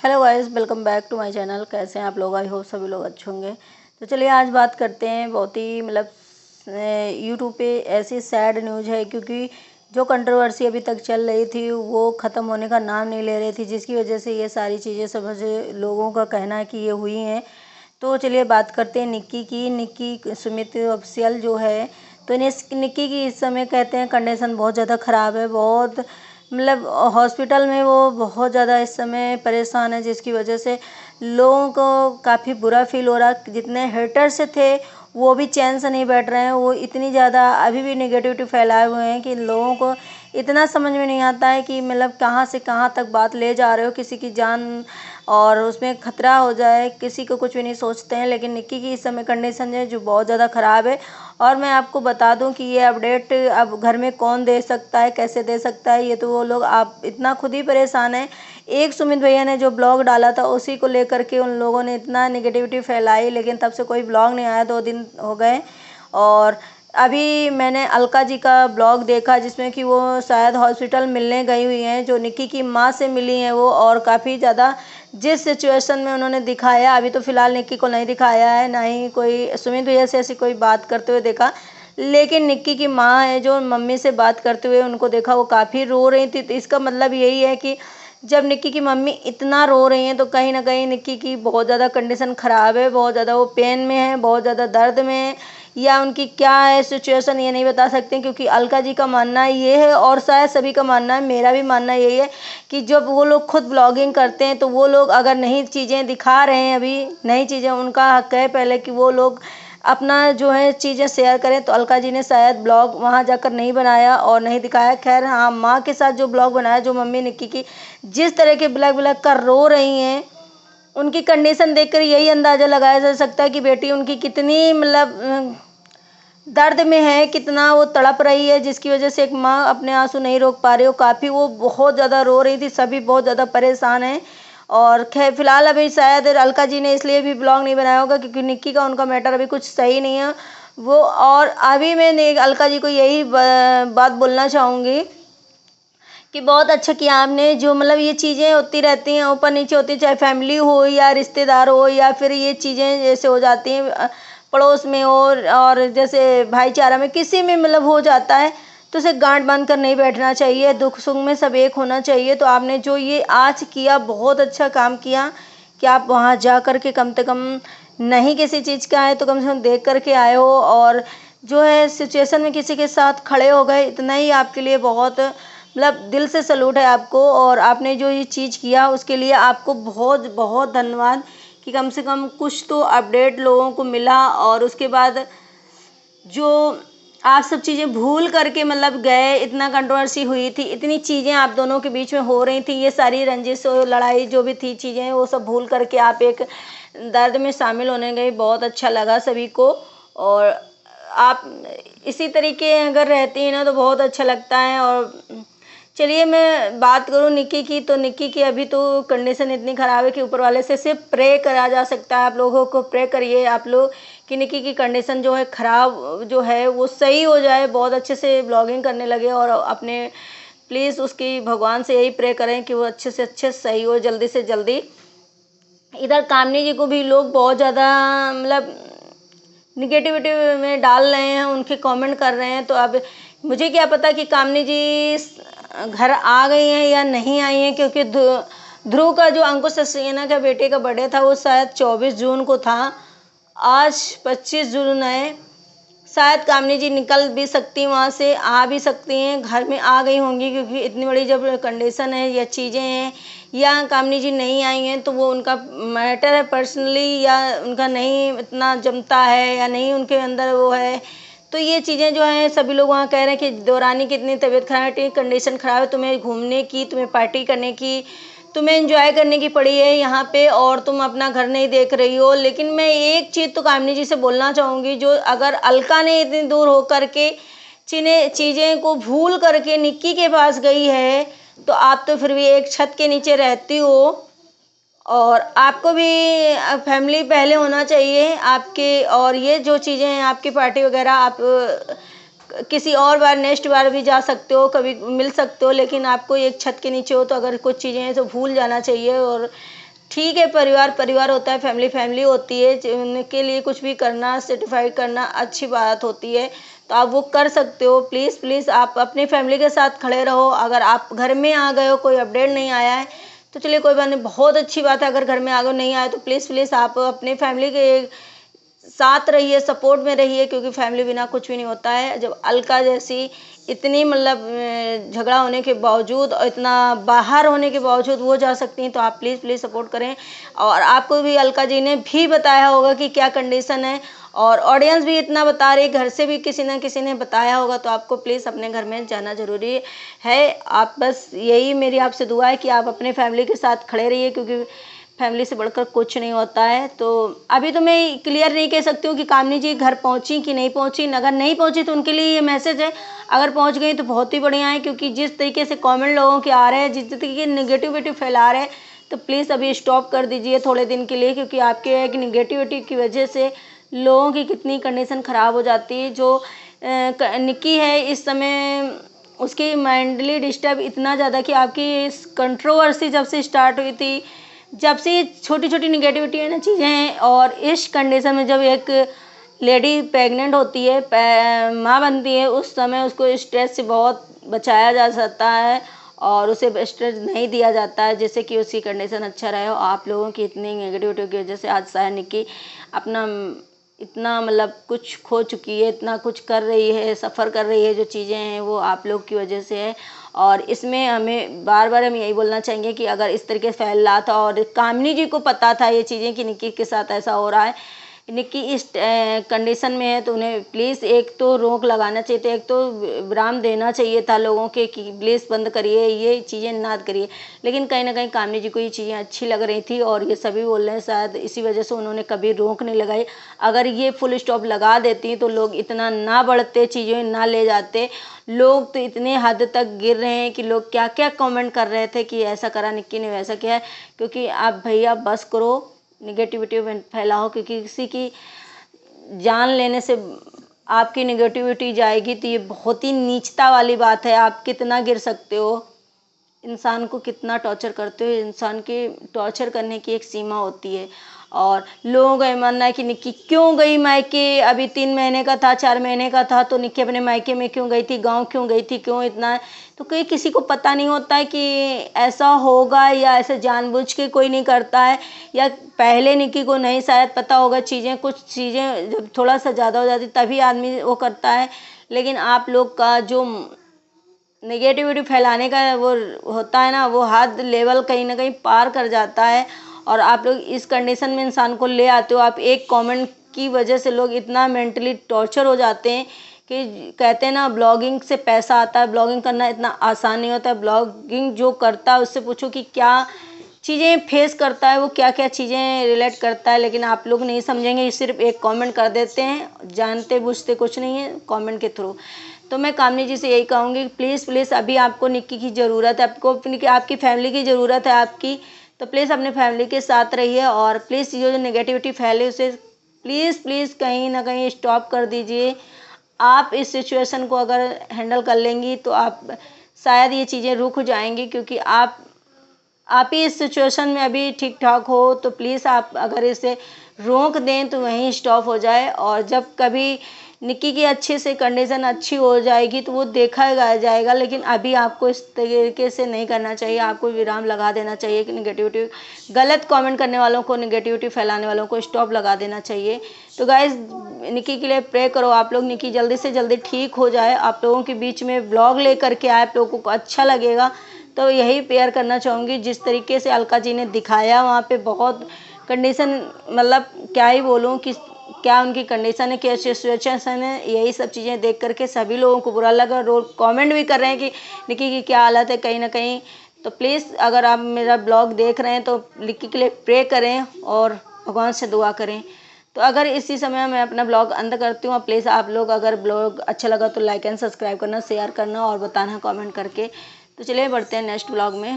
Hello guys, welcome back to my channel. कैसे हैं आप लोग? आई होप सभी लोग अच्छे होंगे। तो चलिए आज बात करते हैं बहुत ही यूट्यूब पे ऐसी सैड न्यूज़ है, क्योंकि जो कंट्रोवर्सी अभी तक चल रही थी वो ख़त्म होने का नाम नहीं ले रही थी, जिसकी वजह से ये सारी चीज़ें समझ लोगों का कहना है कि ये हुई हैं। तो चलिए बात करते हैं निक्की की। निक्की सुमित ऑफिशियल जो है, तो निक्की की इस समय कहते हैं कंडीशन बहुत ज़्यादा ख़राब है। बहुत हॉस्पिटल में वो बहुत ज़्यादा इस समय परेशान है, जिसकी वजह से लोगों को काफ़ी बुरा फील हो रहा। जितने हेटर्स थे वो भी चैन से नहीं बैठ रहे हैं। वो इतनी ज़्यादा अभी भी नेगेटिविटी फैलाए हुए हैं कि लोगों को इतना समझ में नहीं आता है कि कहाँ से कहाँ तक बात ले जा रहे हो। किसी की जान और उसमें खतरा हो जाए, किसी को कुछ भी नहीं सोचते हैं। लेकिन निक्की की इस समय कंडीशन है जो बहुत ज़्यादा ख़राब है। और मैं आपको बता दूं कि ये अपडेट अब घर में कौन दे सकता है, कैसे दे सकता है, ये तो वो लोग आप इतना खुद ही परेशान है। एक सुमित भैया ने जो ब्लॉग डाला था उसी को लेकर के उन लोगों ने इतना नेगेटिविटी फैलाई, लेकिन तब से कोई ब्लॉग नहीं आया। 2 दिन हो गए। और अभी मैंने अलका जी का ब्लॉग देखा जिसमें कि वो शायद हॉस्पिटल मिलने गई हुई हैं, जो निक्की की माँ से मिली हैं वो। और काफ़ी ज़्यादा जिस सिचुएशन में उन्होंने दिखाया, अभी तो फ़िलहाल निक्की को नहीं दिखाया है, ना ही कोई सुमित भैया से ऐसी कोई बात करते हुए देखा। लेकिन निक्की की माँ है जो मम्मी से बात करते हुए उनको देखा, वो काफ़ी रो रही थी। तो इसका मतलब यही है कि जब निक्की की मम्मी इतना रो रही हैं तो कहीं ना कहीं निक्की की बहुत ज़्यादा कंडीशन ख़राब है, बहुत ज़्यादा वो पेन में है, बहुत ज़्यादा दर्द में है, या उनकी क्या है सिचुएशन ये नहीं बता सकते। क्योंकि अलका जी का मानना ये है और शायद सभी का मानना है, मेरा भी मानना यही है कि जब वो लोग खुद ब्लॉगिंग करते हैं तो वो लोग अगर नई चीज़ें दिखा रहे हैं, अभी नई चीज़ें, उनका हक है पहले कि वो लोग अपना जो है चीज़ें शेयर करें। तो अलका जी ने शायद ब्लॉग वहाँ जाकर नहीं बनाया और नहीं दिखाया। खैर हाँ, माँ के साथ जो ब्लॉग बनाया, जो मम्मी निक्की की जिस तरह के बिलख बिलख कर रो रही हैं, उनकी कंडीशन देखकर यही अंदाज़ा लगाया जा सकता है कि बेटी उनकी कितनी दर्द में है, कितना वो तड़प रही है, जिसकी वजह से एक माँ अपने आंसू नहीं रोक पा रही हो। काफ़ी वो बहुत ज़्यादा रो रही थी, सभी बहुत ज़्यादा परेशान हैं। और खैर फिलहाल अभी शायद अलका जी ने इसलिए भी ब्लॉग नहीं बनाया होगा क्योंकि निक्की का उनका मैटर अभी कुछ सही नहीं है वो। और अभी मैं अलका जी को यही बात बोलना चाहूँगी कि बहुत अच्छा किया आपने। जो ये चीज़ें होती रहती हैं, ऊपर नीचे होती, चाहे फैमिली हो या रिश्तेदार हो, या फिर ये चीज़ें जैसे हो जाती हैं पड़ोस में हो, और जैसे भाईचारा में किसी में हो जाता है, तो उसे गांठ बांध कर नहीं बैठना चाहिए। दुख सुख में सब एक होना चाहिए। तो आपने जो ये आज किया, बहुत अच्छा काम किया कि आप वहाँ जा कर के कम से कम नहीं किसी चीज़ का आए तो कम से कम देख करके आए हो, और जो है सिचुएशन में किसी के साथ खड़े हो गए, इतना ही आपके लिए बहुत दिल से सलूट है आपको। और आपने जो ये चीज़ किया उसके लिए आपको बहुत बहुत धन्यवाद कि कम से कम कुछ तो अपडेट लोगों को मिला। और उसके बाद जो आप सब चीज़ें भूल करके गए, इतना कंट्रोवर्सी हुई थी, इतनी चीज़ें आप दोनों के बीच में हो रही थी, ये सारी रंजिश और लड़ाई जो भी थी चीज़ें, वो सब भूल करके आप एक दर्द में शामिल होने गए। बहुत अच्छा लगा सभी को। और आप इसी तरीके अगर रहती हैं ना तो बहुत अच्छा लगता है। और चलिए मैं बात करूँ निक्की की, तो निक्की की अभी तो कंडीशन इतनी ख़राब है कि ऊपर वाले से सिर्फ प्रे करा जा सकता है। आप लोगों को प्रे करिए आप लोग कि निक्की की कंडीशन जो है ख़राब जो है वो सही हो जाए, बहुत अच्छे से ब्लॉगिंग करने लगे। और अपने प्लीज़ उसकी भगवान से यही प्रे करें कि वो अच्छे से अच्छे सही हो, जल्दी से जल्दी। इधर कामनी जी को भी लोग बहुत ज़्यादा निगेटिविटी में डाल रहे हैं, उनके कमेंट कर रहे हैं। तो अब मुझे क्या पता कि कामनी जी घर आ गई हैं या नहीं आई हैं, क्योंकि ध्रुव का जो अंकुश सक्सेना का बेटे का बर्थडे था वो शायद 24 जून को था, आज 25 जून है। शायद कामनी जी निकल भी सकती, वहाँ से आ भी सकती हैं, घर में आ गई होंगी, क्योंकि इतनी बड़ी जब कंडीशन है या चीज़ें हैं, या कामनी जी नहीं आई हैं तो वो उनका मैटर है पर्सनली, या उनका नहीं इतना जमता है, या नहीं उनके अंदर वो है। तो ये चीज़ें जो हैं सभी लोग वहाँ कह रहे हैं कि देवरानी की इतनी तबीयत खराब है, कंडीशन ख़राब है, तुम्हें घूमने की, तुम्हें पार्टी करने की, तुम्हें एंजॉय करने की पड़ी है यहाँ पे, और तुम अपना घर नहीं देख रही हो। लेकिन मैं एक चीज़ तो कामनी जी से बोलना चाहूँगी, जो अगर अलका ने इतनी दूर होकर के चीज़ें को भूल करके निक्की के पास गई है, तो आप तो फिर भी एक छत के नीचे रहती हो, और आपको भी फैमिली पहले होना चाहिए आपके। और ये जो चीज़ें हैं आपकी पार्टी वगैरह, आप किसी और बार नेक्स्ट बार भी जा सकते हो, कभी मिल सकते हो, लेकिन आपको एक छत के नीचे हो तो अगर कुछ चीज़ें हैं तो भूल जाना चाहिए। और ठीक है, परिवार परिवार होता है, फैमिली फैमिली होती है, उनके लिए कुछ भी करना, सर्टिफाइड करना अच्छी बात होती है, तो आप वो कर सकते हो। प्लीज़ प्लीज़ आप अपनी फैमिली के साथ खड़े रहो। अगर आप घर में आ गए हो, कोई अपडेट नहीं आया है, तो चलिए कोई बात नहीं, बहुत अच्छी बात है। अगर घर में आ गए नहीं आया तो प्लीज़ प्लीज़ आप अपनी फैमिली के साथ रहिए, सपोर्ट में रहिए, क्योंकि फैमिली बिना कुछ भी नहीं होता है। जब अलका जैसी इतनी मतलब झगड़ा होने के बावजूद और इतना बाहर होने के बावजूद वो जा सकती हैं, तो आप प्लीज़ प्लीज़ सपोर्ट करें। और आपको भी अलका जी ने भी बताया होगा कि क्या कंडीशन है, और ऑडियंस भी इतना बता रही है, घर से भी किसी न किसी ने बताया होगा, तो आपको प्लीज़ अपने घर में जाना ज़रूरी है। आप बस यही मेरी आपसे दुआ है कि आप अपने फैमिली के साथ खड़े रहिए, क्योंकि फैमिली से बढ़कर कुछ नहीं होता है। तो अभी तो मैं क्लियर नहीं कह सकती हूँ कि कामनी जी घर पहुँची कि नहीं पहुँची। अगर नहीं पहुँची तो उनके लिए ये मैसेज है, अगर पहुँच गई तो बहुत ही बढ़िया है, क्योंकि जिस तरीके से कमेंट लोगों के आ रहे हैं, जिस तरीके की नेगेटिविटी फैला रहे हैं, तो प्लीज़ अभी स्टॉप कर दीजिए थोड़े दिन के लिए, क्योंकि आपके एक नेगेटिविटी की वजह से लोगों की कितनी कंडीशन ख़राब हो जाती है। जो निक्की है इस समय, उसकी मेंटली डिस्टर्ब इतना ज़्यादा कि आपकी इस कंट्रोवर्सी जब से स्टार्ट हुई थी, जब से छोटी छोटी निगेटिविटी है ना चीज़ें हैं, और इस कंडीशन में जब एक लेडी प्रेग्नेंट होती है, माँ बनती है, उस समय उसको स्ट्रेस से बहुत बचाया जा सकता है और उसे स्ट्रेस नहीं दिया जाता है, जिससे कि उसकी कंडीशन अच्छा रहे। और आप लोगों की इतनी नेगेटिविटी की वजह से आज शायद निक्की अपना इतना मतलब कुछ खो चुकी है, इतना कुछ कर रही है, सफ़र कर रही है, जो चीज़ें हैं वो आप लोग की वजह से है। और इसमें हमें बार बार हम यही बोलना चाहेंगे कि अगर इस तरीके से फैल रहा था और कामिनी जी को पता था ये चीज़ें कि निक्की के साथ ऐसा हो रहा है, निक्की इस कंडीशन में है, तो उन्हें प्लीज़ एक तो रोक लगाना चाहिए था, एक तो विराम देना चाहिए था लोगों के कि प्लीज़ बंद करिए, ये चीज़ें ना करिए। लेकिन कहीं ना कहीं कामिनी जी को ये चीज़ें अच्छी लग रही थी और ये सभी बोल रहे हैं, शायद इसी वजह से उन्होंने कभी रोक नहीं लगाई। अगर ये फुल स्टॉप लगा देती तो लोग इतना ना बढ़ते, चीज़ें ना ले जाते। लोग तो इतने हद तक गिर रहे हैं कि लोग क्या क्या कमेंट कर रहे थे कि ऐसा करा निक्की ने, वैसा किया है। क्योंकि आप भैया बस करो, निगेटिविटी फैलाओ, क्योंकि किसी की जान लेने से आपकी निगेटिविटी जाएगी, तो ये बहुत ही नीचता वाली बात है। आप कितना गिर सकते हो, इंसान को कितना टॉर्चर करते हो। इंसान के टॉर्चर करने की एक सीमा होती है। और लोगों का ये मानना है कि निक्की क्यों गई मायके, अभी 3 महीने का था, 4 महीने का था, तो निक्की अपने मायके में क्यों गई थी, गांव क्यों गई थी, क्यों इतना। तो कोई किसी को पता नहीं होता है कि ऐसा होगा, या ऐसे जानबूझ के कोई नहीं करता है, या पहले निक्की को नहीं शायद पता होगा चीज़ें। कुछ चीज़ें जब थोड़ा सा ज़्यादा हो जाती तभी आदमी वो करता है। लेकिन आप लोग का जो नेगेटिविटी फैलाने का वो होता है ना, वो हद लेवल कहीं ना कहीं पार कर जाता है। और आप लोग इस कंडीशन में इंसान को ले आते हो। आप एक कमेंट की वजह से लोग इतना मेंटली टॉर्चर हो जाते हैं कि कहते हैं ना, ब्लॉगिंग से पैसा आता है। ब्लॉगिंग करना इतना आसान नहीं होता है। ब्लॉगिंग जो करता है उससे पूछो कि क्या चीज़ें फेस करता है, वो क्या क्या चीज़ें रिलेट करता है। लेकिन आप लोग नहीं समझेंगे, सिर्फ एक कमेंट कर देते हैं, जानते बूझते कुछ नहीं है कमेंट के थ्रू। तो मैं कामनी जी से यही कहूँगी, प्लीज़ प्लीज़ अभी आपको निक्की की ज़रूरत है, आपको अपनी आपकी फैमिली की ज़रूरत है आपकी, तो प्लीज़ अपने फैमिली के साथ रहिए। और प्लीज़ ये जो नेगेटिविटी फैले उसे प्लीज़ प्लीज़ कहीं ना कहीं स्टॉप कर दीजिए। आप इस सिचुएशन को अगर हैंडल कर लेंगी तो आप शायद ये चीज़ें रुक जाएंगी, क्योंकि आप ही इस सिचुएशन में अभी ठीक ठाक हो। तो प्लीज़ आप अगर इसे रोक दें तो वहीं स्टॉप हो जाए। और जब कभी निक्की की अच्छे से कंडीशन अच्छी हो जाएगी तो वो देखा जाएगा। लेकिन अभी आपको इस तरीके से नहीं करना चाहिए, आपको विराम लगा देना चाहिए कि निगेटिविटी, गलत कमेंट करने वालों को, निगेटिविटी फैलाने वालों को स्टॉप लगा देना चाहिए। तो गाइज निक्की के लिए प्रे करो आप लोग, निक्की जल्दी से जल्दी ठीक हो जाए। आप लोगों के बीच में ब्लॉग लेकर के आए, आप लोगों को अच्छा लगेगा। तो यही प्रेयर करना चाहूँगी, जिस तरीके से अलका जी ने दिखाया वहाँ पे बहुत कंडीशन, मतलब क्या ही बोलूँ कि क्या उनकी कंडीशन है, क्या सिचुएशन है। यही सब चीज़ें देख करके सभी लोगों को बुरा लगा। रोज कमेंट भी कर रहे हैं कि निक्की की क्या हालत है कहीं ना कहीं। तो प्लीज़ अगर आप मेरा ब्लॉग देख रहे हैं तो निक्की के लिए प्रे करें और भगवान से दुआ करें। तो अगर इसी समय मैं अपना ब्लॉग अंत करती हूँ। प्लीज़ आप लोग अगर ब्लॉग अच्छा लगा तो लाइक एंड सब्सक्राइब करना, शेयर करना और बताना कमेंट करके। तो चलिए बढ़ते हैं नेक्स्ट ब्लॉग में।